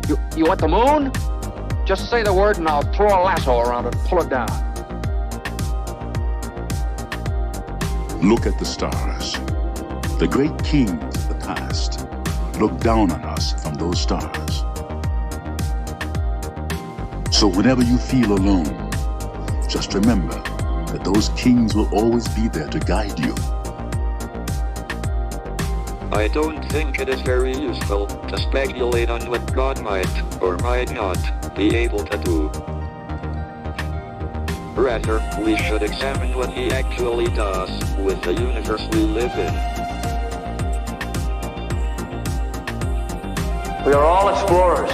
You want the moon? Just say the word and I'll throw a lasso around it and pull it down. Look at the stars. The great kings of the past look down on us from those stars. So whenever you feel alone, just remember that those kings will always be there to guide you. I don't think it is very useful to speculate on what God might or might not be able to do. Rather, we should examine what he actually does with the universe we live in. We are all explorers,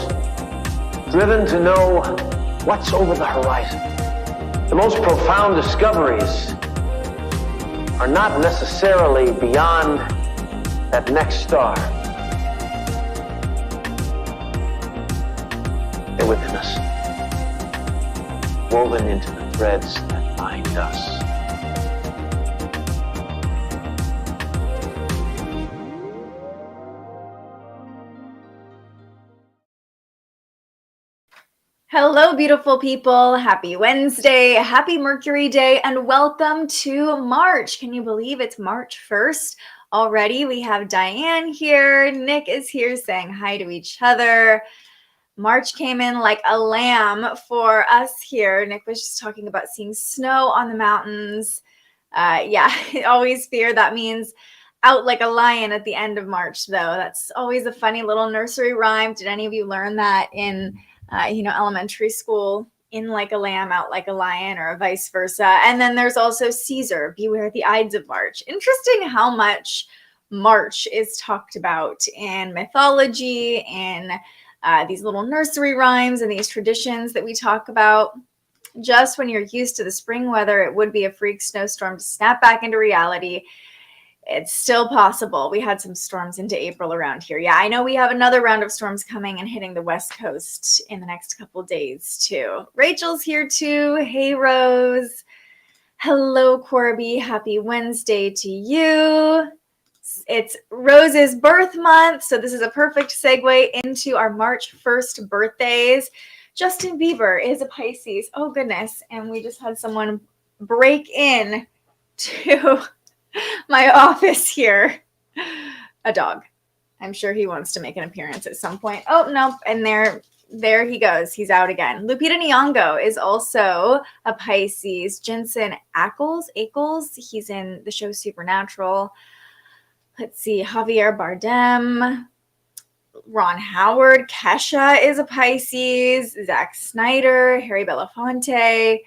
driven to know what's over the horizon. The most profound discoveries are not necessarily beyond that next star. They're within us, woven into the threads that bind us. Hello, beautiful people. Happy Wednesday, happy Mercury Day, and welcome to March. Can you believe it's March 1st already? We have Diane here. Nick is here saying hi to each other. March came in like a lamb for us here. Nick was just talking about seeing snow on the mountains. Yeah, I always fear that means out like a lion at the end of March, though. That's always a funny little nursery rhyme. Did any of you learn that in elementary school? In like a lamb, out like a lion, or vice versa. And then there's also Caesar, beware the Ides of March. Interesting how much March is talked about in mythology, in these little nursery rhymes and these traditions that we talk about. Just when you're used to the spring weather, it would be a freak snowstorm to snap back into reality. It's still possible. We had some storms into April around here. Yeah, I know we have another round of storms coming and hitting the West Coast in the next couple of days too. Rachel's here too. Hey, Rose. Hello, Corby. Happy Wednesday to you. It's Rose's birth month, so this is a perfect segue into our March 1st birthdays. Justin Bieber is a Pisces. Oh, goodness. And we just had someone break in to my office here. A dog. I'm sure he wants to make an appearance at some point. Oh, no. And there he goes. He's out again. Lupita Nyong'o is also a Pisces. Jensen Ackles, he's in the show Supernatural. Let's see. Javier Bardem, Ron Howard, Kesha is a Pisces. Zack Snyder, Harry Belafonte,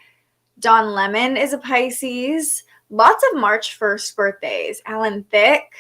Don Lemon is a Pisces. Lots of March 1st birthdays. Alan Thicke.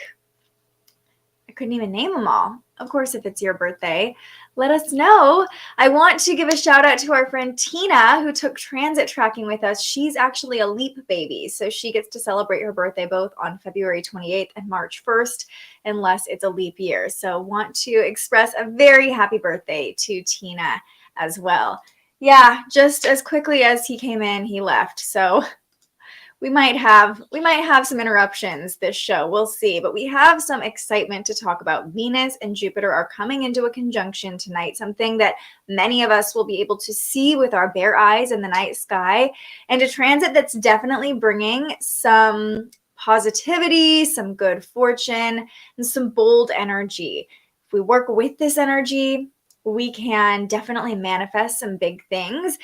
I couldn't even name them all. Of course, if it's your birthday, let us know. I want to give a shout out to our friend Tina, who took transit tracking with us. She's actually a leap baby, so she gets to celebrate her birthday both on February 28th and March 1st, unless it's a leap year. So want to express a very happy birthday to Tina as well. Yeah, just as quickly as he came in, he left. So we might have some interruptions this show. We'll see. But we have some excitement to talk about. Venus and Jupiter are coming into a conjunction tonight, something that many of us will be able to see with our bare eyes in the night sky, and a transit that's definitely bringing some positivity, some good fortune, and some bold energy. If we work with this energy, we can definitely manifest some big things.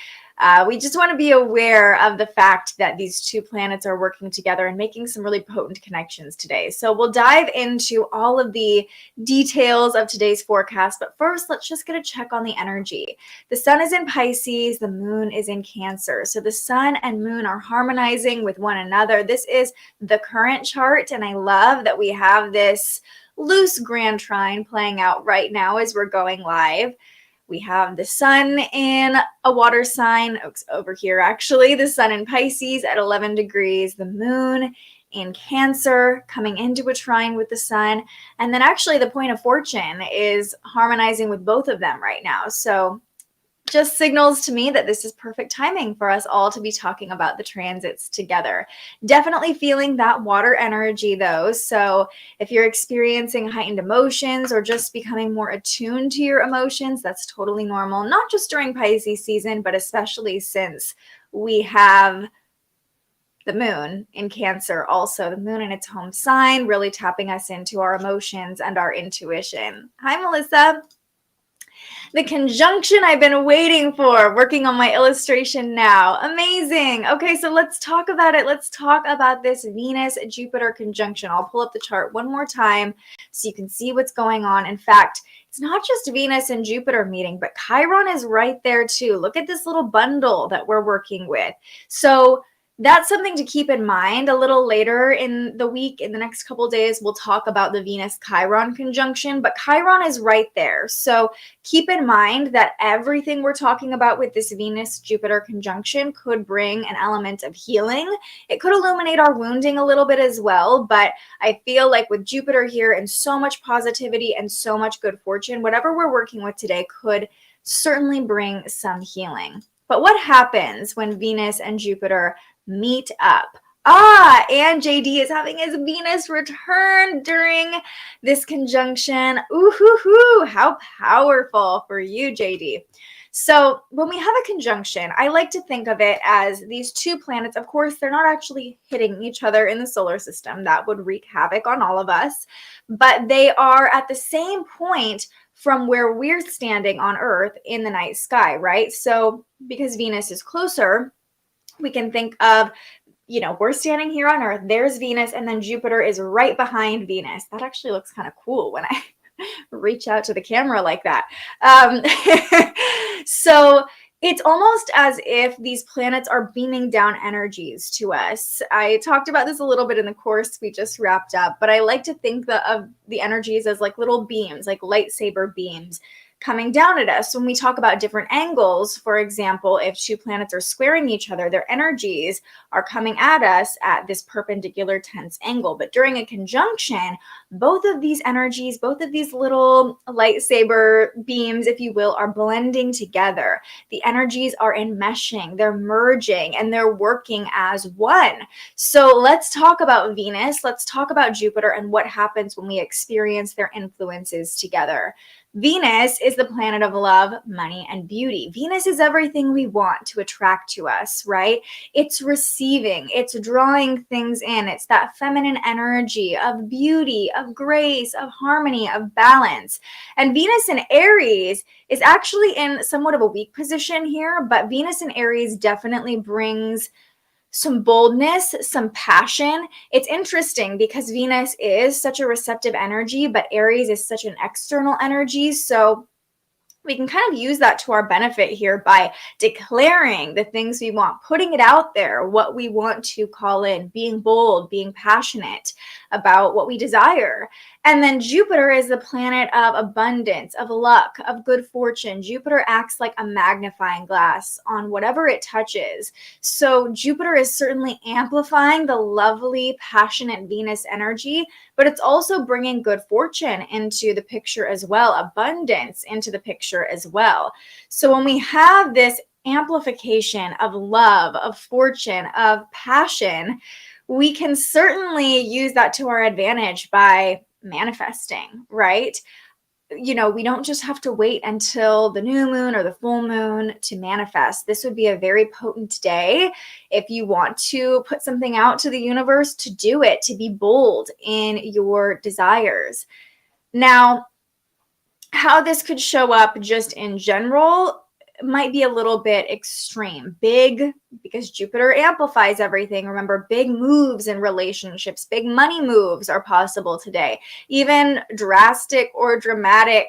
We just want to be aware of the fact that these two planets are working together and making some really potent connections today. So we'll dive into all of the details of today's forecast. But first, let's just get a check on the energy. The sun is in Pisces. The moon is in Cancer. So the sun and moon are harmonizing with one another. This is the current chart. And I love that we have this loose grand trine playing out right now as we're going live. We have the sun in a water sign over here, actually. The sun in Pisces at 11 degrees. The moon in Cancer coming into a trine with the sun. And then actually the point of fortune is harmonizing with both of them right now. So just signals to me that this is perfect timing for us all to be talking about the transits together. Definitely feeling that water energy though. So if you're experiencing heightened emotions or just becoming more attuned to your emotions, that's totally normal, not just during Pisces season, but especially since we have the moon in Cancer, also the moon in its home sign, really tapping us into our emotions and our intuition. Hi, Melissa. The conjunction I've been waiting for, working on my illustration now. Amazing. Okay, so let's talk about it. Let's talk about this Venus-Jupiter conjunction. I'll pull up the chart one more time so you can see what's going on. In fact, it's not just Venus and Jupiter meeting, but Chiron is right there too. Look at this little bundle that we're working with. So that's something to keep in mind. A little later in the week, in the next couple of days, we'll talk about the Venus-Chiron conjunction, but Chiron is right there. So keep in mind that everything we're talking about with this Venus-Jupiter conjunction could bring an element of healing. It could illuminate our wounding a little bit as well, but I feel like with Jupiter here and so much positivity and so much good fortune, whatever we're working with today could certainly bring some healing. But what happens when Venus and Jupiter meet up? And JD is having his Venus return during this conjunction. Ooh, how powerful for you, JD. So when we have a conjunction, I like to think of it as these two planets. Of course, they're not actually hitting each other in the solar system. That would wreak havoc on all of us. But they are at the same point from where we're standing on Earth in the night sky, right? So because Venus is closer, we can think of, we're standing here on Earth, there's Venus, and then Jupiter is right behind Venus. That actually looks kind of cool when I reach out to the camera like that. So it's almost as if these planets are beaming down energies to us. I talked about this a little bit in the course we just wrapped up, but I like to think of the energies as like little beams, like lightsaber beams coming down at us. When we talk about different angles, for example, if two planets are squaring each other, their energies are coming at us at this perpendicular tense angle. But during a conjunction, both of these energies, both of these little lightsaber beams, if you will, are blending together. The energies are enmeshing, they're merging, and they're working as one. So let's talk about Venus, let's talk about Jupiter, and what happens when we experience their influences together. Venus is the planet of love, money, and beauty. Venus is everything we want to attract to us, right? It's receiving, it's drawing things in. It's that feminine energy of beauty, of grace, of harmony, of balance. And Venus in Aries is actually in somewhat of a weak position here, but Venus in Aries definitely brings some boldness, some passion. It's interesting because Venus is such a receptive energy, but Aries is such an external energy. So we can kind of use that to our benefit here by declaring the things we want, putting it out there, what we want to call in, being bold, being passionate about what we desire. And then Jupiter is the planet of abundance, of luck, of good fortune. Jupiter acts like a magnifying glass on whatever it touches. So Jupiter is certainly amplifying the lovely, passionate Venus energy, but it's also bringing good fortune into the picture as well, abundance into the picture as well. So when we have this amplification of love, of fortune, of passion, we can certainly use that to our advantage by manifesting, right? We don't just have to wait until the new moon or the full moon to manifest. This would be a very potent day if you want to put something out to the universe, to do it, to be bold in your desires. Now, how this could show up just in general might be a little bit extreme. Big, because Jupiter amplifies everything. Remember, big moves in relationships, big money moves are possible today. Even drastic or dramatic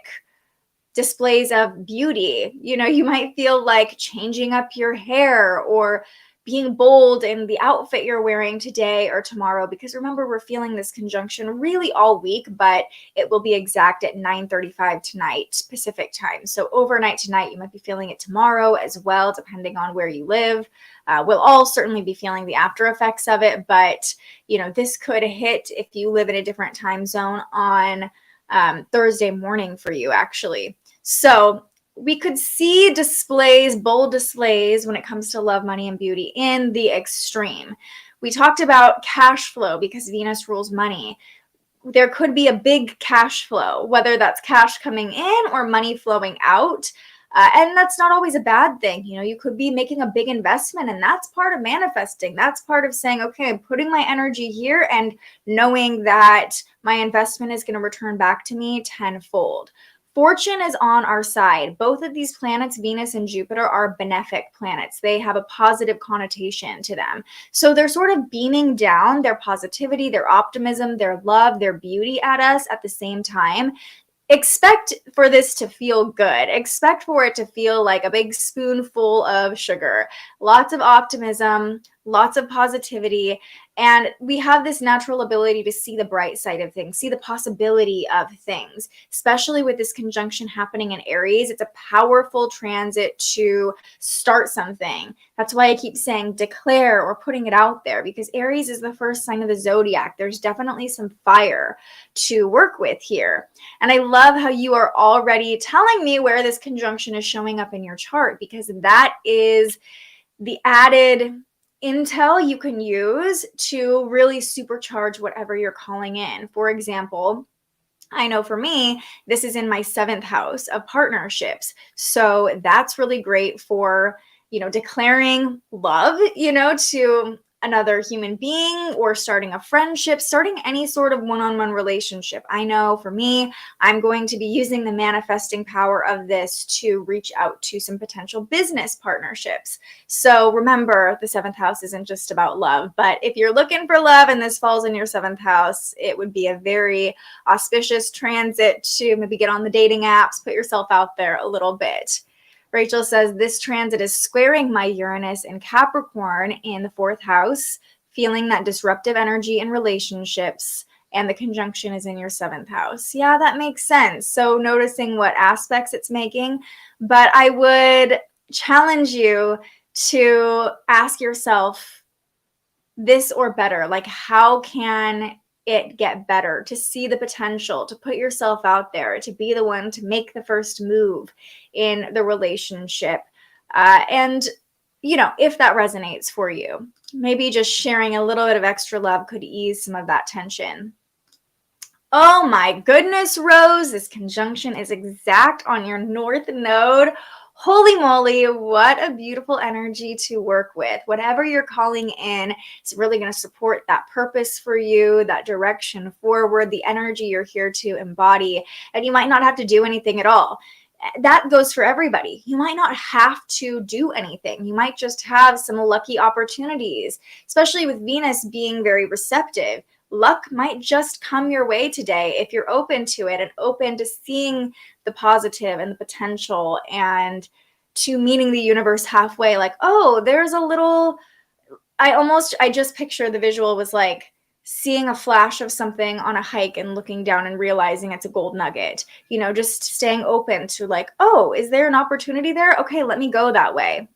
displays of beauty. You might feel like changing up your hair or being bold in the outfit you're wearing today or tomorrow, because remember, we're feeling this conjunction really all week, but it will be exact at 9:35 tonight Pacific time. So overnight tonight, you might be feeling it tomorrow as well, depending on where you live. We'll all certainly be feeling the after effects of it, but this could hit if you live in a different time zone on Thursday morning for you, actually. So we could see displays, bold displays when it comes to love, money, and beauty in the extreme. We talked about cash flow because Venus rules money. There could be a big cash flow, whether that's cash coming in or money flowing out. And that's not always a bad thing. You know, you could be making a big investment, and that's part of manifesting. That's part of saying, okay, I'm putting my energy here and knowing that my investment is going to return back to me tenfold. Fortune is on our side. Both of these planets, Venus and Jupiter, are benefic planets. They have a positive connotation to them. So they're sort of beaming down their positivity, their optimism, their love, their beauty at us at the same time. Expect for this to feel good. Expect for it to feel like a big spoonful of sugar. Lots of optimism, lots of positivity. And we have this natural ability to see the bright side of things, see the possibility of things, especially with this conjunction happening in Aries. It's a powerful transit to start something. That's why I keep saying declare or putting it out there, because Aries is the first sign of the zodiac. There's definitely some fire to work with here. And I love how you are already telling me where this conjunction is showing up in your chart, because that is the added intel you can use to really supercharge whatever you're calling in. For example, I know for me, this is in my 7th house of partnerships. So that's really great for, you know, declaring love, you know, to another human being, or starting a friendship, starting any sort of one-on-one relationship. I know for me, I'm going to be using the manifesting power of this to reach out to some potential business partnerships. So remember, the 7th house isn't just about love, but if you're looking for love and this falls in your 7th house, it would be a very auspicious transit to maybe get on the dating apps, put yourself out there a little bit. Rachel says, this transit is squaring my Uranus and Capricorn in the 4th house, feeling that disruptive energy in relationships, and the conjunction is in your 7th house. Yeah, that makes sense. So noticing what aspects it's making, but I would challenge you to ask yourself this or better, like how can it get better, to see the potential, to put yourself out there, to be the one to make the first move in the relationship. And, you know, if that resonates for you, maybe just sharing a little bit of extra love could ease some of that tension. Oh my goodness, Rose, this conjunction is exact on your North Node. Holy moly, what a beautiful energy to work with. Whatever you're calling in, it's really going to support that purpose for you, that direction forward, the energy you're here to embody. And you might not have to do anything at all. That goes for everybody. You might not have to do anything. You might just have some lucky opportunities, especially with Venus being very receptive. Luck might just come your way today if you're open to it and open to seeing the positive and the potential, and to meeting the universe halfway. Like, oh, there's a little, I just picture the visual was like seeing a flash of something on a hike and looking down and realizing it's a gold nugget, you know, just staying open to like, oh, is there an opportunity there? Okay, let me go that way.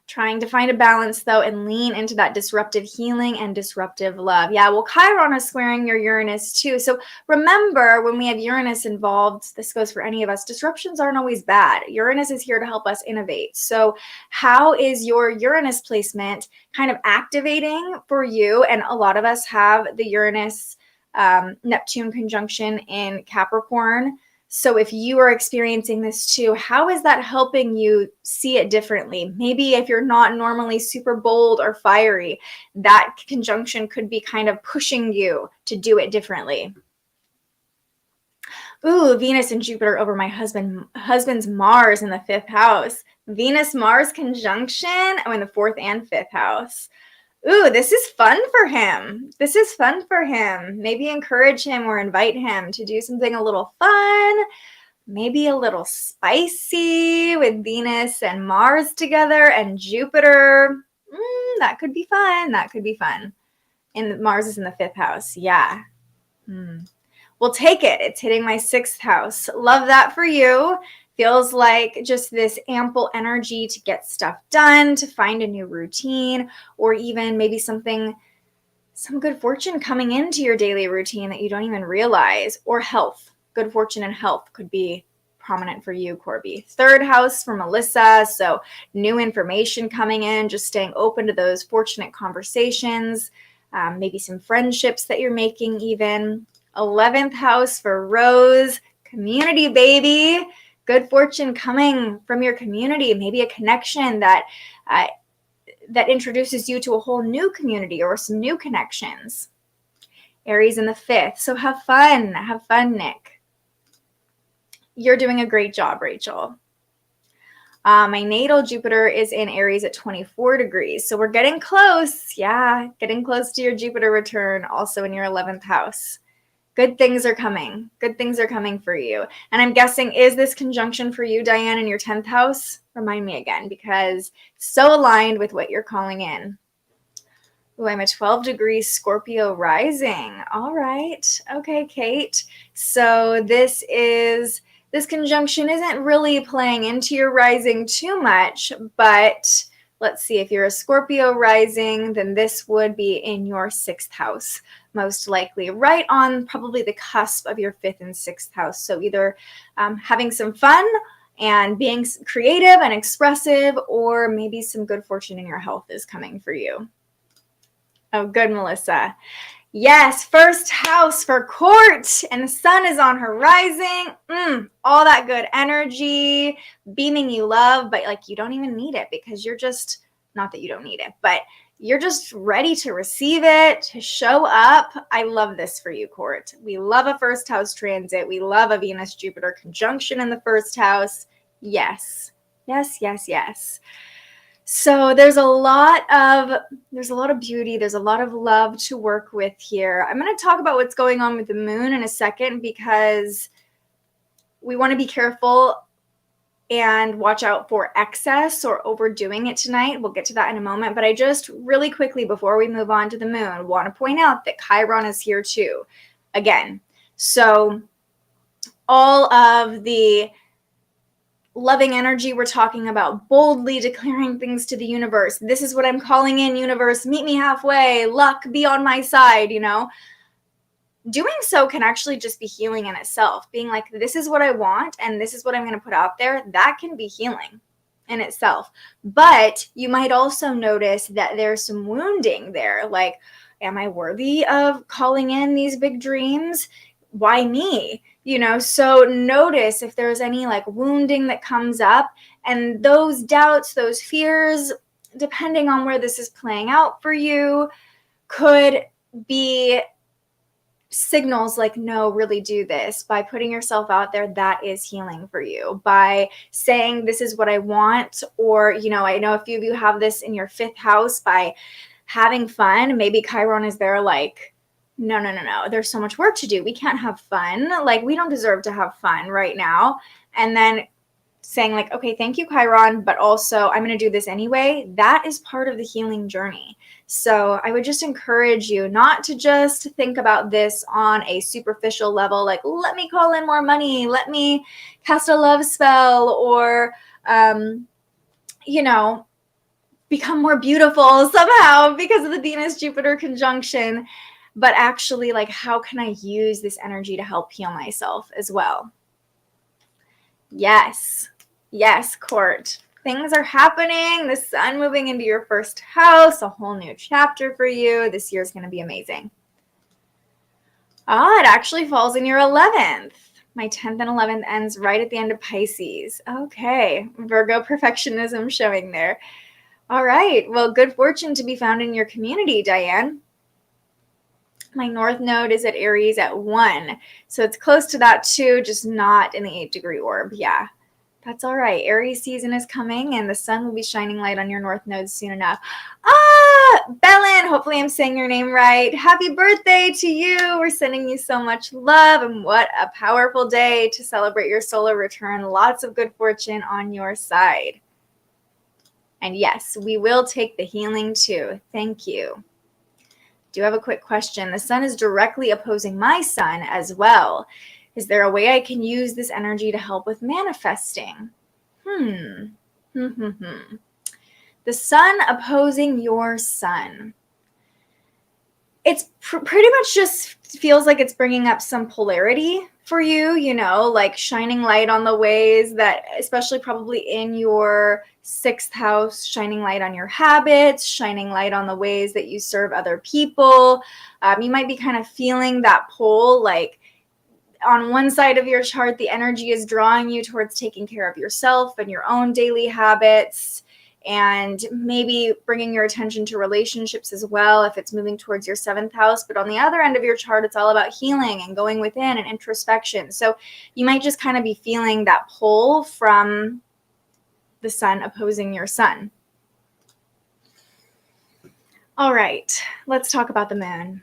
Trying to find a balance, though, and lean into that disruptive healing and disruptive love. Yeah, well, Chiron is squaring your Uranus, too. So remember, when we have Uranus involved, this goes for any of us, disruptions aren't always bad. Uranus is here to help us innovate. So how is your Uranus placement kind of activating for you? And a lot of us have the Uranus Neptune conjunction in Capricorn. So if you are experiencing this too, how is that helping you see it differently? Maybe if you're not normally super bold or fiery, that conjunction could be kind of pushing you to do it differently. Ooh, Venus and Jupiter over my husband's Mars in the 5th house. Venus-Mars conjunction in the 4th and 5th house. Ooh, this is fun for him. This is fun for him. Maybe encourage him or invite him to do something a little fun, maybe a little spicy with Venus and Mars together and Jupiter. That could be fun. That could be fun. And Mars is in the 5th house. Yeah. We'll take it. It's hitting my 6th house. Love that for you. Feels like just this ample energy to get stuff done, to find a new routine, or even maybe some good fortune coming into your daily routine that you don't even realize, or health. Good fortune and health could be prominent for you, Corby. 3rd house for Melissa. So new information coming in, just staying open to those fortunate conversations, maybe some friendships that you're making even. 11th house for Rose, community, baby. Good fortune coming from your community, maybe a connection that introduces you to a whole new community or some new connections. Aries in the 5th. So have fun. Have fun, Nick. You're doing a great job, Rachel. My natal Jupiter is in Aries at 24 degrees. So we're getting close. Yeah, getting close to your Jupiter return, also in your 11th house. Good things are coming. Good things are coming for you. And I'm guessing, is this conjunction for you, Diane, in your 10th house? Remind me again, because it's so aligned with what you're calling in. Ooh, I'm a 12 degrees Scorpio rising. All right. Okay, Kate. So this conjunction isn't really playing into your rising too much, but let's see, if you're a Scorpio rising, then this would be in your 6th house, most likely, right on probably the cusp of your 5th and 6th house. So either having some fun and being creative and expressive, or maybe some good fortune in your health is coming for you. Oh, good, Melissa. Yes, 1st house for Court, and the sun is on her rising. All that good energy, beaming you love, but like you don't even need it because you're just, not that you don't need it, but you're just ready to receive it, to show up. I love this for you, Court. We love a 1st house transit. We love a Venus-Jupiter conjunction in the 1st house. Yes, yes, yes, yes. So there's a lot of beauty. There's a lot of love to work with here. I'm going to talk about what's going on with the moon in a second, because we want to be careful and watch out for excess or overdoing it tonight. We'll get to that in a moment. But I just really quickly, before we move on to the moon, want to point out that Chiron is here too. Again, so all of the loving energy we're talking about, boldly declaring things to the universe. This is what I'm calling in, universe. Meet me halfway. Luck, be on my side, you know. Doing so can actually just be healing in itself. Being like, this is what I want and this is what I'm going to put out there. That can be healing in itself. But you might also notice that there's some wounding there. Like, am I worthy of calling in these big dreams? Why me? You know, so notice if there's any like wounding that comes up, and those doubts, those fears, depending on where this is playing out for you, could be signals like, no, really do this. By putting yourself out there, that is healing for you. By saying, this is what I want, or, you know, I know a few of you have this in your 5th house, by having fun. Maybe Chiron is there like, no, there's so much work to do. We can't have fun. Like, we don't deserve to have fun right now. And then saying like, okay, thank you, Chiron, but also I'm going to do this anyway. That is part of the healing journey. So I would just encourage you not to just think about this on a superficial level, like, let me call in more money, let me cast a love spell, or, you know, become more beautiful somehow because of the Venus-Jupiter conjunction. But actually, like, how can I use this energy to help heal myself as well? Yes, Court. Things are happening. The sun moving into your 1st house, a whole new chapter for you. This year's going to be amazing. It actually falls in your 11th. My 10th and 11th ends right at the end of Pisces. Okay, Virgo perfectionism showing there. All right, well, good fortune to be found in your community, Diane. My north node is at Aries at 1. So it's close to that too, just not in the 8-degree orb. Yeah, that's all right. Aries season is coming and the sun will be shining light on your north node soon enough. Belen, hopefully I'm saying your name right. Happy birthday to you. We're sending you so much love, and what a powerful day to celebrate your solar return. Lots of good fortune on your side. And yes, we will take the healing too. Thank you. Do have a quick question. The sun is directly opposing my sun as well. Is there a way I can use this energy to help with manifesting? The sun opposing your sun. It's pretty much just feels like it's bringing up some polarity for you, you know, like shining light on the ways that, especially probably in your 6th house, shining light on your habits, shining light on the ways that you serve other people. You might be kind of feeling that pull, like on one side of your chart, the energy is drawing you towards taking care of yourself and your own daily habits, and maybe bringing your attention to relationships as well if it's moving towards your 7th house. But on the other end of your chart, it's all about healing and going within and introspection. So you might just kind of be feeling that pull from the sun opposing your sun. All right, let's talk about the moon.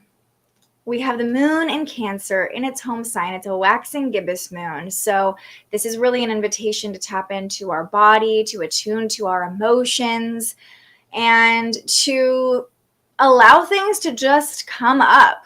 We have the moon in Cancer in its home sign. It's a waxing gibbous moon. So this is really an invitation to tap into our body, to attune to our emotions, and to allow things to just come up.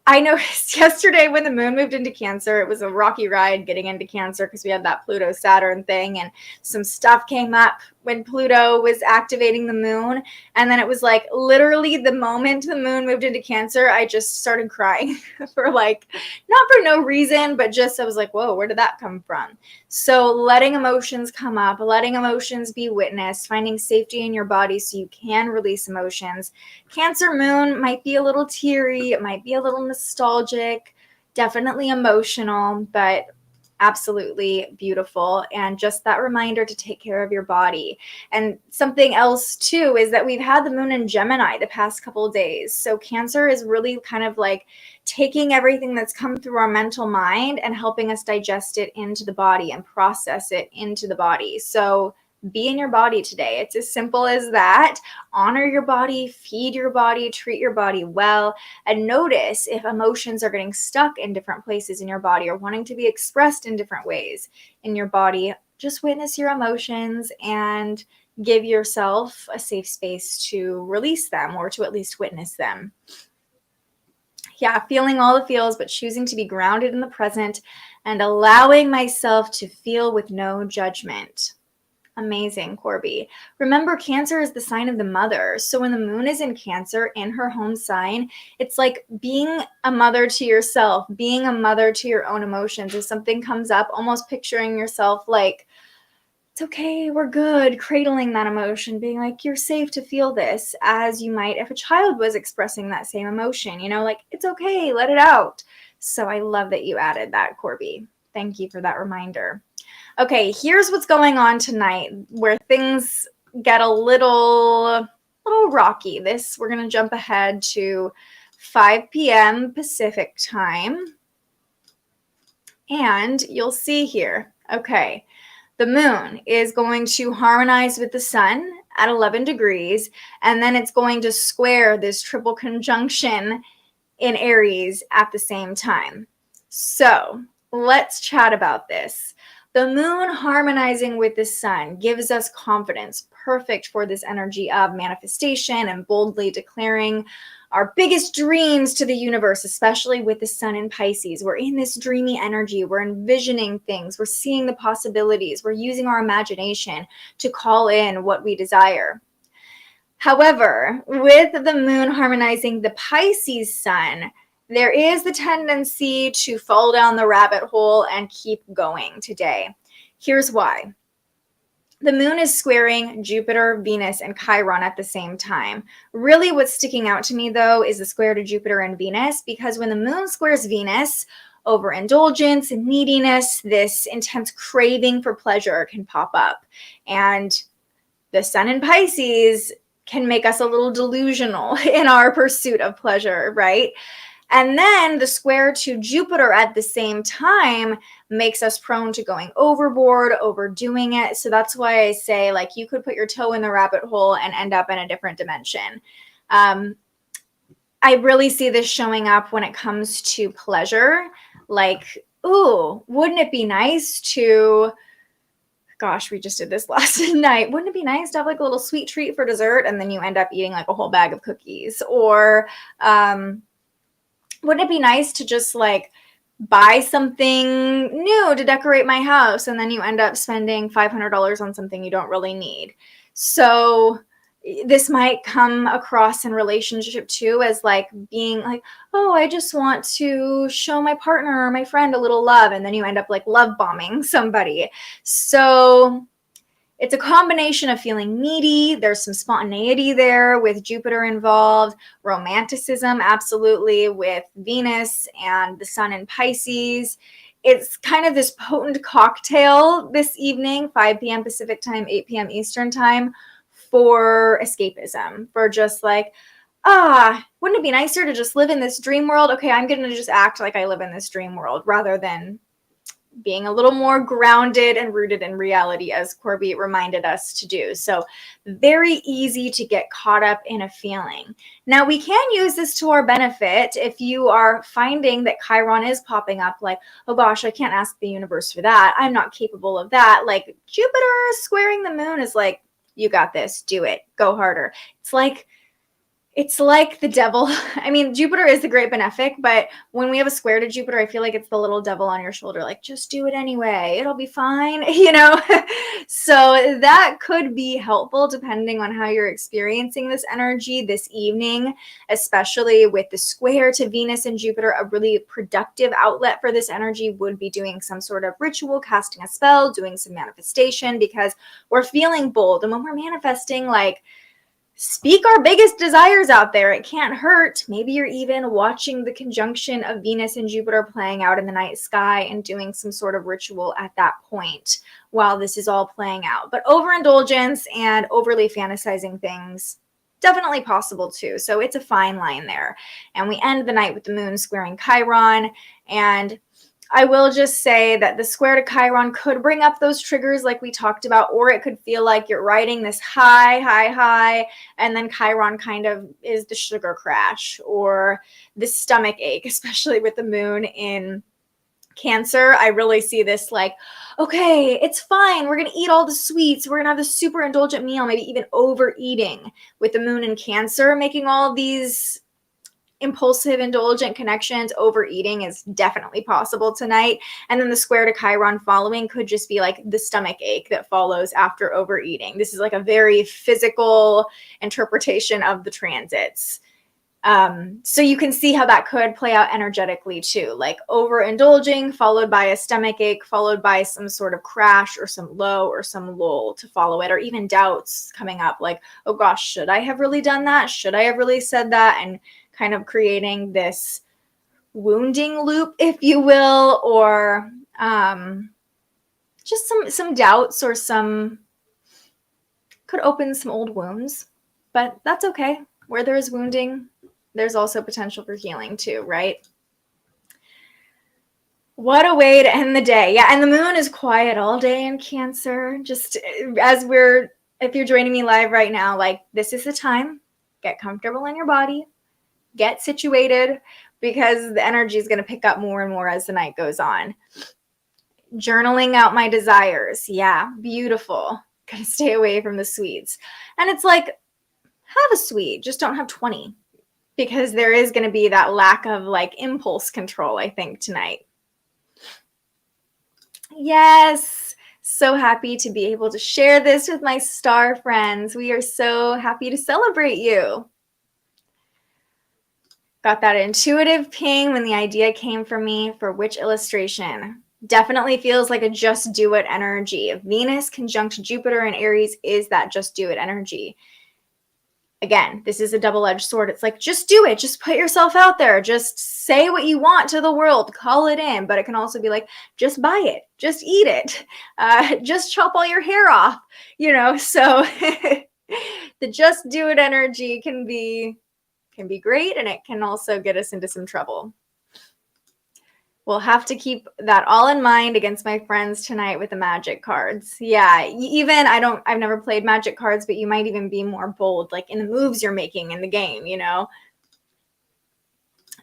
I noticed yesterday when the moon moved into Cancer, it was a rocky ride getting into Cancer because we had that Pluto-Saturn thing, and some stuff came up when Pluto was activating the moon. And then it was like literally the moment the moon moved into Cancer, I just started crying for like, not for no reason, but just I was like, whoa, where did that come from? So letting emotions come up, letting emotions be witnessed, finding safety in your body so you can release emotions. Cancer moon might be a little teary, it might be a little nostalgic, definitely emotional, but absolutely beautiful. And just that reminder to take care of your body. And something else too is that we've had the moon in Gemini the past couple of days. So Cancer is really kind of like taking everything that's come through our mental mind and helping us digest it into the body and process it into the body. So be in your body today. It's as simple as that. Honor your body, feed your body, treat your body well, and notice if emotions are getting stuck in different places in your body or wanting to be expressed in different ways in your body. Just witness your emotions and give yourself a safe space to release them or to at least witness them. Yeah, feeling all the feels, but choosing to be grounded in the present and allowing myself to feel with no judgment. Amazing, Corby. Remember, Cancer is the sign of the mother. So when the moon is in Cancer in her home sign, it's like being a mother to yourself, being a mother to your own emotions. If something comes up, almost picturing yourself like, it's okay, we're good, cradling that emotion, being like, you're safe to feel this, as you might if a child was expressing that same emotion, you know, like, it's okay, let it out. So I love that you added that, Corby. Thank you for that reminder. Okay, here's what's going on tonight where things get a little rocky. We're going to jump ahead to 5 p.m. Pacific time. And you'll see here, okay, the moon is going to harmonize with the sun at 11 degrees, and then it's going to square this triple conjunction in Aries at the same time. So let's chat about this. The moon harmonizing with the sun gives us confidence, perfect for this energy of manifestation and boldly declaring our biggest dreams to the universe, especially with the sun in Pisces. We're in this dreamy energy. We're envisioning things. We're seeing the possibilities. We're using our imagination to call in what we desire. However, with the moon harmonizing the Pisces sun, there is the tendency to fall down the rabbit hole and keep going today. Here's why. The moon is squaring Jupiter, Venus, and Chiron at the same time. Really what's sticking out to me, though, is the square to Jupiter and Venus, because when the moon squares Venus, overindulgence and neediness, this intense craving for pleasure can pop up. And the sun in Pisces can make us a little delusional in our pursuit of pleasure, right? And then the square to Jupiter at the same time makes us prone to going overboard, overdoing it. So that's why I say, like, you could put your toe in the rabbit hole and end up in a different dimension. I really see this showing up when it comes to pleasure. Like, ooh, wouldn't it be nice to, gosh, we just did this last night. Wouldn't it be nice to have like a little sweet treat for dessert? And then you end up eating like a whole bag of cookies. Or, wouldn't it be nice to just like buy something new to decorate my house, and then you end up spending $500 on something you don't really need? So this might come across in relationship too as like being like, oh, I just want to show my partner or my friend a little love. And then you end up like love bombing somebody. So it's a combination of feeling needy. There's some spontaneity there with Jupiter involved, romanticism, absolutely, with Venus and the sun in Pisces. It's kind of this potent cocktail this evening, 5 p.m. Pacific time, 8 p.m. Eastern time, for escapism, for just like, wouldn't it be nicer to just live in this dream world? Okay, I'm going to just act like I live in this dream world rather than being a little more grounded and rooted in reality, as Corby reminded us to do. So very easy to get caught up in a feeling. Now, we can use this to our benefit if you are finding that Chiron is popping up like, oh gosh, I can't ask the universe for that. I'm not capable of that. Like Jupiter squaring the moon is like, you got this, do it, go harder. It's like the devil. I mean, Jupiter is the great benefic, but when we have a square to Jupiter, I feel like it's the little devil on your shoulder, like, just do it anyway. It'll be fine, you know? So that could be helpful depending on how you're experiencing this energy this evening, especially with the square to Venus and Jupiter. A really productive outlet for this energy would be doing some sort of ritual, casting a spell, doing some manifestation, because we're feeling bold. And when we're manifesting, like, speak our biggest desires out there. It can't hurt. Maybe you're even watching the conjunction of Venus and Jupiter playing out in the night sky and doing some sort of ritual at that point while this is all playing out. But overindulgence and overly fantasizing things, definitely possible too. So it's a fine line there. And we end the night with the moon squaring Chiron. And I will just say that the square to Chiron could bring up those triggers like we talked about, or it could feel like you're riding this high, and then Chiron kind of is the sugar crash or the stomach ache, especially with the moon in Cancer. I really see this like, okay, it's fine. We're going to eat all the sweets. We're going to have this super indulgent meal, maybe even overeating with the moon in Cancer, making all these impulsive, indulgent connections. Overeating is definitely possible tonight. And then the square to Chiron following could just be like the stomach ache that follows after overeating. This is like a very physical interpretation of the transits. So you can see how that could play out energetically too, like overindulging followed by a stomach ache, followed by some sort of crash or some low or some lull to follow it, or even doubts coming up like, oh gosh, should I have really done that? Should I have really said that? And kind of creating this wounding loop, if you will, or just some doubts, or some could open some old wounds, but that's okay. Where there is wounding, there's also potential for healing too, right? What a way to end the day. Yeah, and the moon is quiet all day in Cancer. Just if you're joining me live right now, like, this is the time. Get comfortable in your body. Get situated, because the energy is going to pick up more and more as the night goes on. Journaling out my desires. Yeah, beautiful. Gotta stay away from the sweets. And it's like, have a sweet, just don't have 20, because there is going to be that lack of like impulse control, I think, tonight. Yes. So happy to be able to share this with my star friends. We are so happy to celebrate you. Got that intuitive ping when the idea came for me for which illustration. Definitely feels like a just do it energy. Venus conjunct Jupiter in Aries is that just do it energy. Again, this is a double-edged sword. It's like, just do it. Just put yourself out there. Just say what you want to the world. Call it in. But it can also be like, just buy it. Just eat it. Just chop all your hair off. You know, so the just do it energy can be great, and it can also get us into some trouble. We'll have to keep that all in mind against my friends tonight with the magic cards. Yeah, even I've never played magic cards, but you might even be more bold, like in the moves you're making in the game, you know?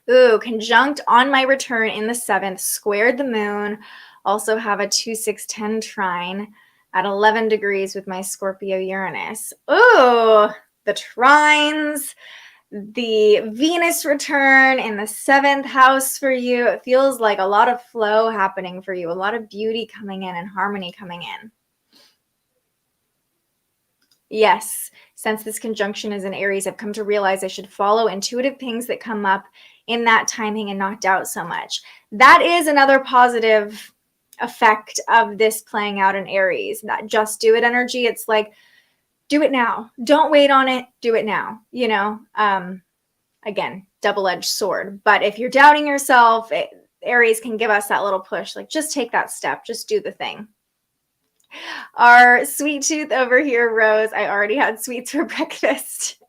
Ooh, conjunct on my return in the 7th, squared the moon. Also have a 2-6-10 trine at 11 degrees with my Scorpio Uranus. Ooh, the trines. The Venus return in the 7th house for you. It feels like a lot of flow happening for you, a lot of beauty coming in and harmony coming in. Yes, Since this conjunction is in Aries, I've come to realize I should follow intuitive pings that come up in that timing and not doubt so much. That is another positive effect of this playing out in Aries, that just do it energy. It's like, do it now. Don't wait on it. Do it now. You know, again, double-edged sword. But if you're doubting yourself, Aries can give us that little push, like just take that step, just do the thing. Our sweet tooth over here, Rose, I already had sweets for breakfast.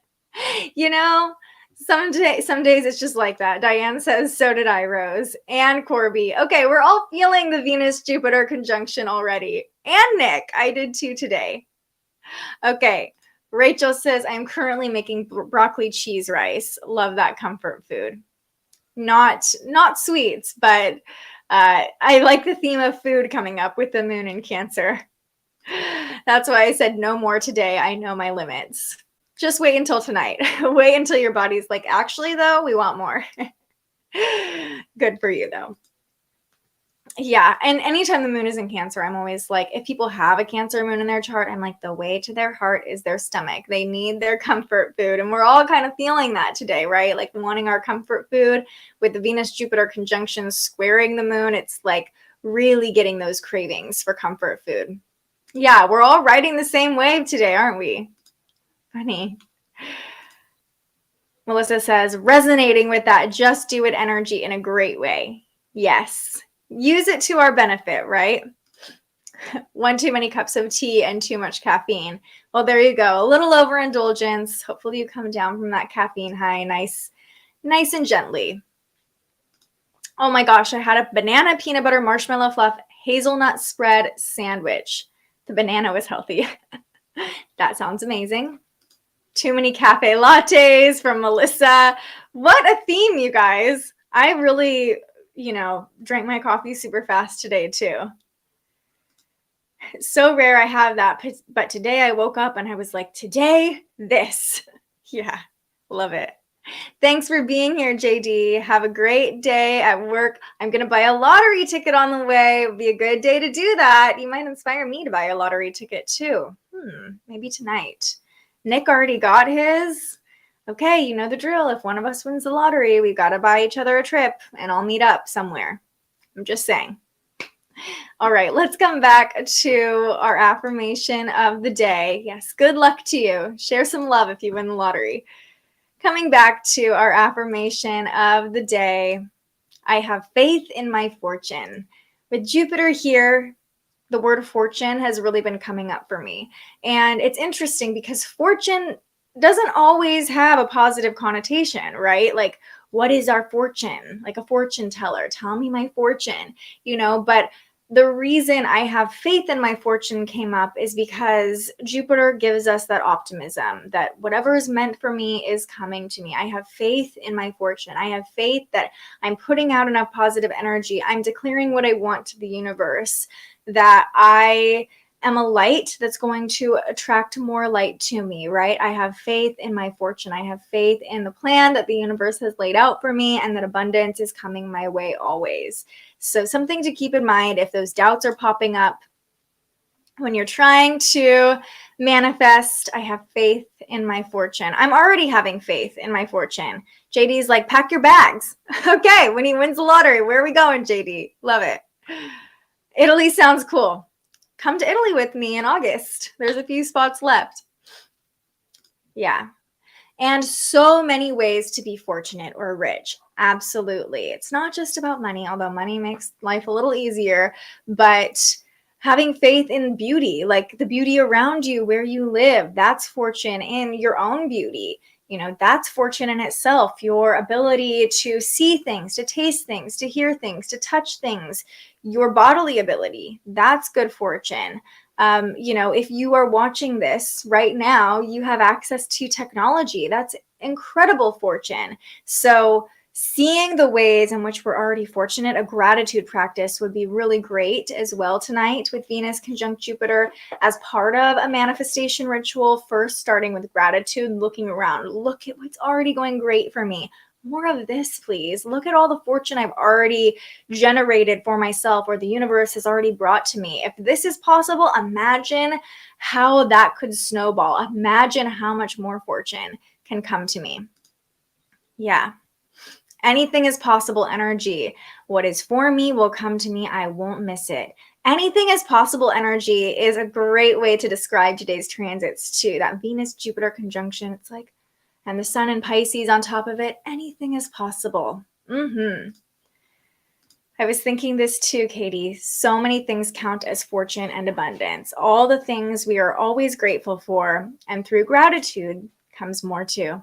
You know, some days it's just like that. Diane says, so did I, Rose. And Corby. Okay, we're all feeling the Venus-Jupiter conjunction already. And Nick, I did too today. Okay, Rachel says, I'm currently making broccoli cheese rice. Love that comfort food. Not sweets, but I like the theme of food coming up with the moon in Cancer. That's why I said no more today. I know my limits. Just wait until tonight. Wait until your body's like, actually, though, we want more. Good for you, though. Yeah, and anytime the moon is in Cancer, I'm always like, if people have a Cancer moon in their chart, I'm like, the way to their heart is their stomach. They need their comfort food. And we're all kind of feeling that today, right? Like wanting our comfort food with the Venus-Jupiter conjunction squaring the moon. It's like really getting those cravings for comfort food. Yeah, we're all riding the same wave today, aren't we? Funny. Melissa says, resonating with that just do it energy in a great way. Yes. Use it to our benefit, right? One too many cups of tea and too much caffeine. Well, there you go. A little overindulgence. Hopefully you come down from that caffeine high nice and gently. Oh my gosh, I had a banana peanut butter marshmallow fluff hazelnut spread sandwich. The banana was healthy. That sounds amazing. Too many cafe lattes from Melissa. What a theme, you guys. I really, drank my coffee super fast today too. It's so rare I have that, but today I woke up and I was like, today, this. Yeah, love it. Thanks for being here, JD. Have a great day at work. I'm going to buy a lottery ticket on the way. It would be a good day to do that. You might inspire me to buy a lottery ticket too. Maybe tonight. Nick already got his. Okay, you know the drill. If one of us wins the lottery, we got to buy each other a trip and I'll meet up somewhere. I'm just saying. All right, let's come back to our affirmation of the day. Yes, good luck to you. Share some love if you win the lottery. Coming back to our affirmation of the day, I have faith in my fortune. With Jupiter here, the word fortune has really been coming up for me. And it's interesting because fortune doesn't always have a positive connotation, right? Like, what is our fortune? Like a fortune teller, tell me my fortune, but the reason I have faith in my fortune came up is because Jupiter gives us that optimism that whatever is meant for me is coming to me. I have faith in my fortune. I have faith that I'm putting out enough positive energy. I'm declaring what I want to the universe, that I am a light that's going to attract more light to me, right? I have faith in my fortune. I have faith in the plan that the universe has laid out for me and that abundance is coming my way always. So something to keep in mind if those doubts are popping up when you're trying to manifest. I have faith in my fortune. I'm already having faith in my fortune. JD's like, pack your bags. Okay, when he wins the lottery, where are we going, JD? Love it. Italy sounds cool. Come to Italy with me in August. There's a few spots left. Yeah. And so many ways to be fortunate or rich. Absolutely. It's not just about money, although money makes life a little easier, but having faith in beauty, like the beauty around you, where you live, that's fortune in your own beauty. That's fortune in itself. Your ability to see things, to taste things, to hear things, to touch things, your bodily ability, that's good fortune. If you are watching this right now, you have access to technology. That's incredible fortune. So seeing the ways in which we're already fortunate, a gratitude practice would be really great as well tonight with Venus conjunct Jupiter as part of a manifestation ritual. First, starting with gratitude, looking around, look at what's already going great for me. More of this, please. Look at all the fortune I've already generated for myself, or the universe has already brought to me. If this is possible, imagine how that could snowball. Imagine how much more fortune can come to me. Yeah. Anything is possible energy. What is for me will come to me. I won't miss it. Anything is possible energy is a great way to describe today's transits too. That Venus-Jupiter conjunction, it's like, and the sun in Pisces on top of it, anything is possible. I was thinking this too, Katie. So many things count as fortune and abundance. All the things we are always grateful for, and through gratitude comes more too.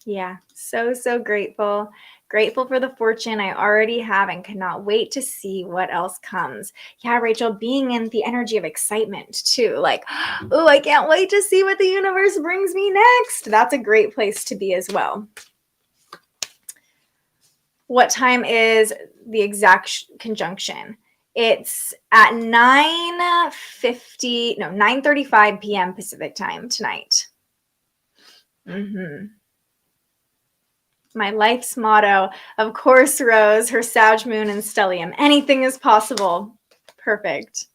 Yeah, so grateful. Grateful for the fortune I already have and cannot wait to see what else comes. Yeah, Rachel, being in the energy of excitement too. Like, oh, I can't wait to see what the universe brings me next. That's a great place to be as well. What time is the exact conjunction? It's at 9:35 p.m. Pacific time tonight. My life's motto, of course, Rose, her Sag moon and stellium. Anything is possible. Perfect.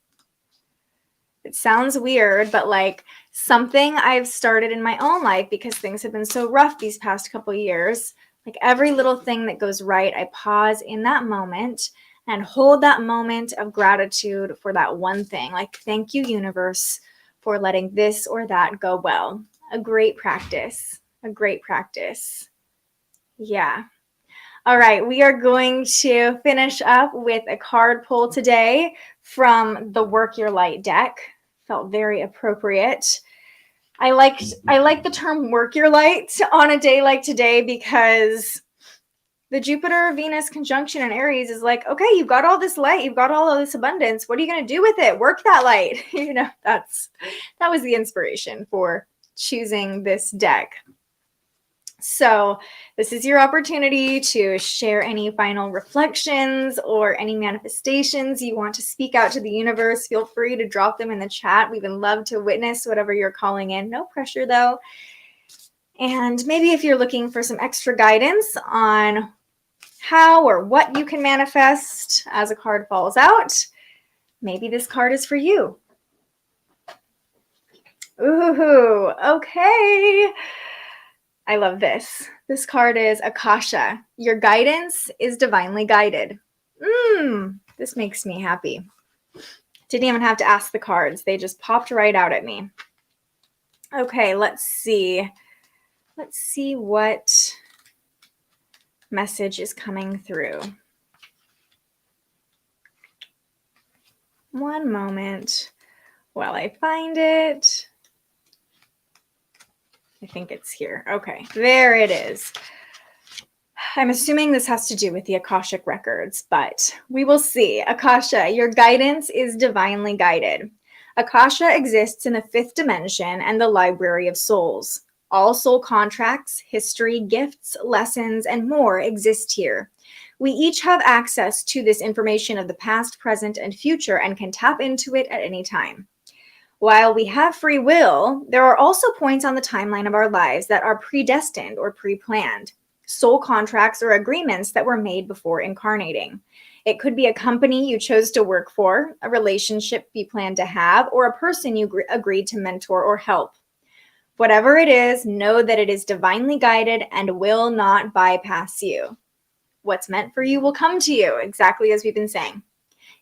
It sounds weird, but like something I've started in my own life because things have been so rough these past couple years. Like every little thing that goes right, I pause in that moment and hold that moment of gratitude for that one thing. Like, thank you, universe, for letting this or that go well. A great practice. A great practice. Yeah. All right. We are going to finish up with a card pull today from the Work Your Light deck. Felt very appropriate. I like the term work your light on a day like today because the Jupiter-Venus conjunction in Aries is like, okay, you've got all this light, you've got all of this abundance. What are you going to do with it? Work that light. That was the inspiration for choosing this deck. So this is your opportunity to share any final reflections or any manifestations you want to speak out to the universe. Feel free to drop them in the chat. We would love to witness whatever you're calling in. No pressure though. And maybe if you're looking for some extra guidance on how or what you can manifest as a card falls out, maybe this card is for you. Ooh, okay. I love this. This card is Akasha. Your guidance is divinely guided. This makes me happy. Didn't even have to ask the cards. They just popped right out at me. Okay, let's see. Let's see what message is coming through. One moment while I find it. I think it's here. Okay, there it is. I'm assuming this has to do with the Akashic records, but we will see. Akasha, your guidance is divinely guided. Akasha exists in the 5th dimension and the library of souls. All soul contracts, history, gifts, lessons, and more exist here. We each have access to this information of the past, present, and future and can tap into it at any time. While we have free will, there are also points on the timeline of our lives that are predestined or pre-planned. Soul contracts or agreements that were made before incarnating. It could be a company you chose to work for, a relationship you plan to have, or a person you agreed to mentor or help. Whatever it is, know that it is divinely guided and will not bypass you. What's meant for you will come to you, exactly as we've been saying.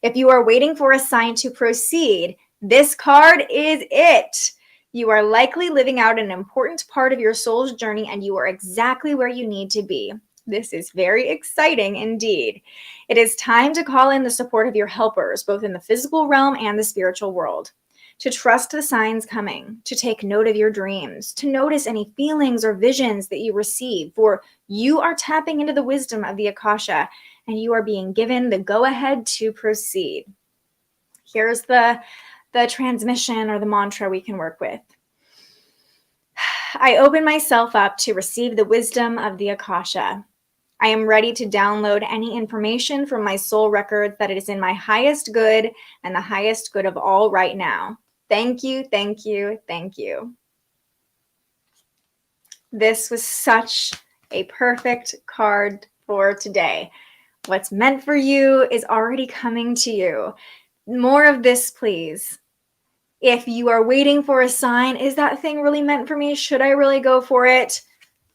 If you are waiting for a sign to proceed, this card is it. You are likely living out an important part of your soul's journey and you are exactly where you need to be. This is very exciting indeed. It is time to call in the support of your helpers, both in the physical realm and the spiritual world. To trust the signs coming, to take note of your dreams, to notice any feelings or visions that you receive, for you are tapping into the wisdom of the Akasha and you are being given the go-ahead to proceed. Here's the transmission or the mantra we can work with. I open myself up to receive the wisdom of the Akasha. I am ready to download any information from my soul records that it is in my highest good and the highest good of all right now. Thank you, thank you, thank you. This was such a perfect card for today. What's meant for you is already coming to you. More of this, please. If you are waiting for a sign, is that thing really meant for me? Should I really go for it?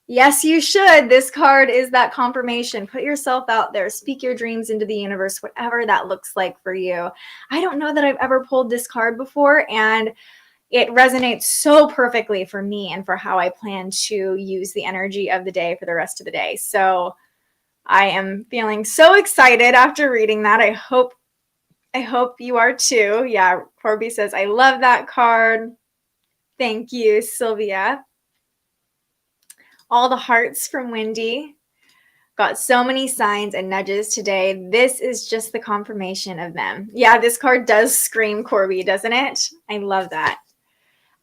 Yes, you should. This card is that confirmation. Put yourself out there. Speak your dreams into the universe, whatever that looks like for you. I don't know that I've ever pulled this card before, and it resonates so perfectly for me and for how I plan to use the energy of the day for the rest of the day. So I am feeling so excited after reading that. I hope you are too. Yeah, Corby says, I love that card. Thank you, Sylvia. All the hearts from Wendy. Got so many signs and nudges today. This is just the confirmation of them. Yeah, this card does scream Corby, doesn't it? I love that.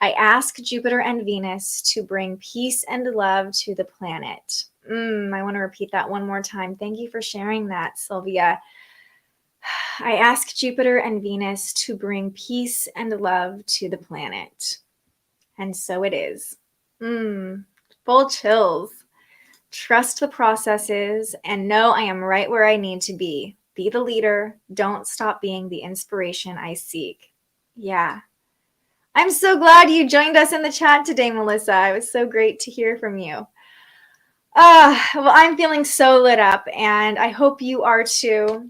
I ask Jupiter and Venus to bring peace and love to the planet. I want to repeat that one more time. Thank you for sharing that, Sylvia. I ask Jupiter and Venus to bring peace and love to the planet. And so it is. Full chills. Trust the processes and know I am right where I need to be. Be the leader. Don't stop being the inspiration I seek. Yeah. I'm so glad you joined us in the chat today, Melissa. It was so great to hear from you. Well, I'm feeling so lit up, and I hope you are too.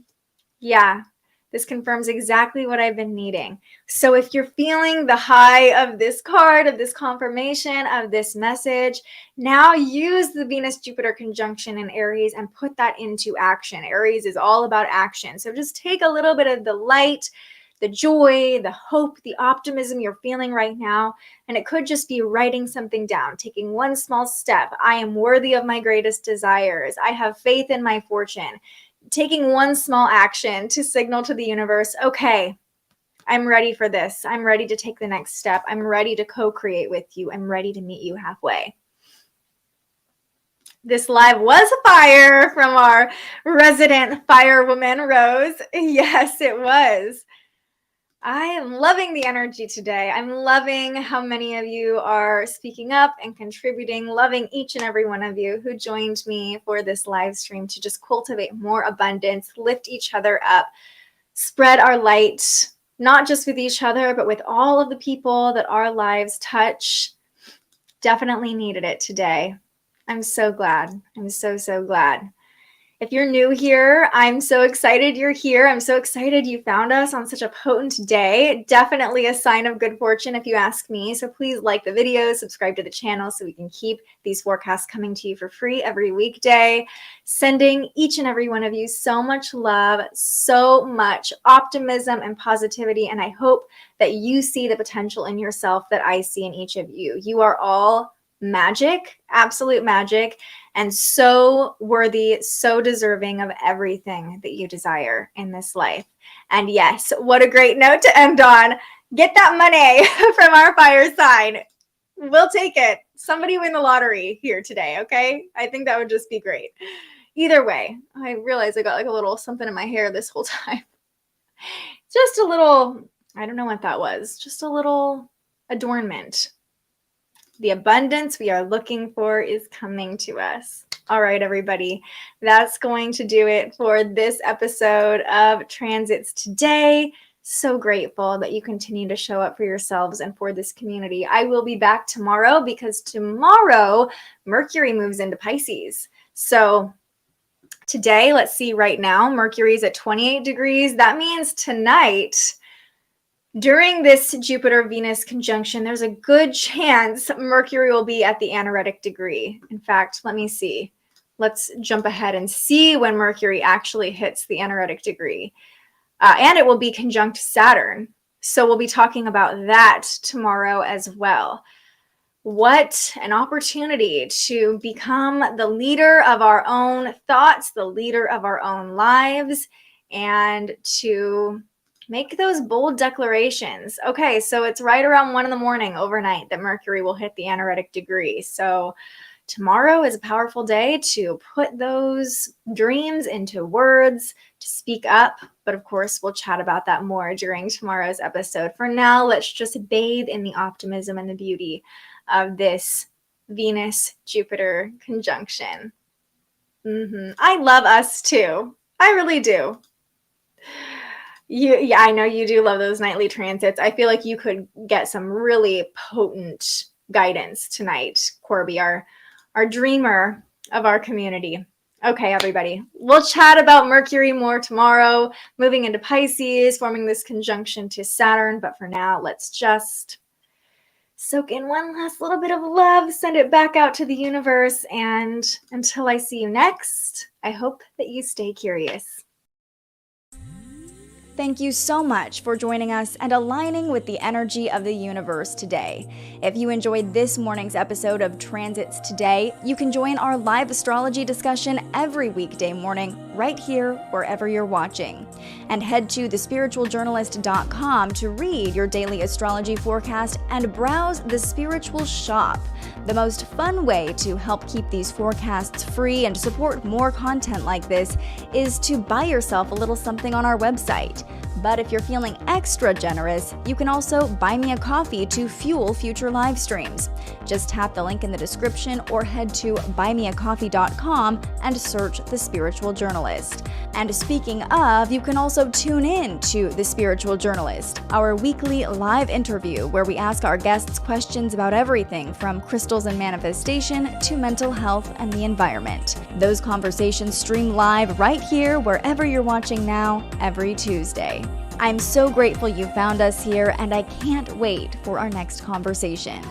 Yeah, this confirms exactly what I've been needing. So if you're feeling the high of this card, of this confirmation, of this message, now use the Venus-Jupiter conjunction in Aries and put that into action. Aries is all about action. So just take a little bit of the light, the joy, the hope, the optimism you're feeling right now. And it could just be writing something down, taking one small step. I am worthy of my greatest desires. I have faith in my fortune. Taking one small action to signal to the universe, okay, I'm ready for this. I'm ready to take the next step. I'm ready to co-create with you. I'm ready to meet you halfway. This live was fire from our resident firewoman, Rose. Yes, it was. I am loving the energy today. I'm loving how many of you are speaking up and contributing, loving each and every one of you who joined me for this live stream to just cultivate more abundance, lift each other up, spread our light, not just with each other, but with all of the people that our lives touch. Definitely needed it today. I'm so glad. I'm so, so glad. If you're new here, I'm so excited you're here. I'm so excited you found us on such a potent day. Definitely a sign of good fortune if you ask me. So please like the video, subscribe to the channel so we can keep these forecasts coming to you for free every weekday. Sending each and every one of you so much love, so much optimism and positivity. And I hope that you see the potential in yourself that I see in each of you. You are all magic, absolute magic, and so worthy, so deserving of everything that you desire in this life. And yes, what a great note to end on. Get that money from our fire sign. We'll take it. Somebody win the lottery here today, okay? I think that would just be great. Either way, I realized I got like a little something in my hair this whole time. Just a little, I don't know what that was. Just a little adornment. The abundance we are looking for is coming to us. All right, everybody, that's going to do it for this episode of Transits today. So grateful that you continue to show up for yourselves and for this community. I will be back tomorrow because tomorrow Mercury moves into Pisces. So today, let's see right now, Mercury is at 28 degrees. That means tonight, during this Jupiter-Venus conjunction, there's a good chance Mercury will be at the anaretic degree. In fact, let me see. Let's jump ahead and see when Mercury actually hits the anaretic degree. And it will be conjunct Saturn. So we'll be talking about that tomorrow as well. What an opportunity to become the leader of our own thoughts, the leader of our own lives, and to make those bold declarations. Okay, so it's right around 1 a.m. overnight that Mercury will hit the anaretic degree. So tomorrow is a powerful day to put those dreams into words, to speak up. But of course, we'll chat about that more during tomorrow's episode. For now, let's just bathe in the optimism and the beauty of this Venus-Jupiter conjunction. I love us too. I really do. Yeah, I know you do love those nightly transits. I feel like you could get some really potent guidance tonight, Corby, our dreamer of our community. Okay, everybody. We'll chat about Mercury more tomorrow, moving into Pisces, forming this conjunction to Saturn. But for now, let's just soak in one last little bit of love, send it back out to the universe. And until I see you next, I hope that you stay curious. Thank you so much for joining us and aligning with the energy of the universe today. If you enjoyed this morning's episode of Transits Today, you can join our live astrology discussion every weekday morning right here wherever you're watching. And head to thespiritualjournalist.com to read your daily astrology forecast and browse the Spiritual Shop. The most fun way to help keep these forecasts free and support more content like this is to buy yourself a little something on our website. But if you're feeling extra generous, you can also buy me a coffee to fuel future live streams. Just tap the link in the description or head to buymeacoffee.com and search The Spiritual Journalist. And speaking of, you can also tune in to The Spiritual Journalist, our weekly live interview where we ask our guests questions about everything from crystals and manifestation to mental health and the environment. Those conversations stream live right here wherever you're watching now every Tuesday. I'm so grateful you found us here, and I can't wait for our next conversation.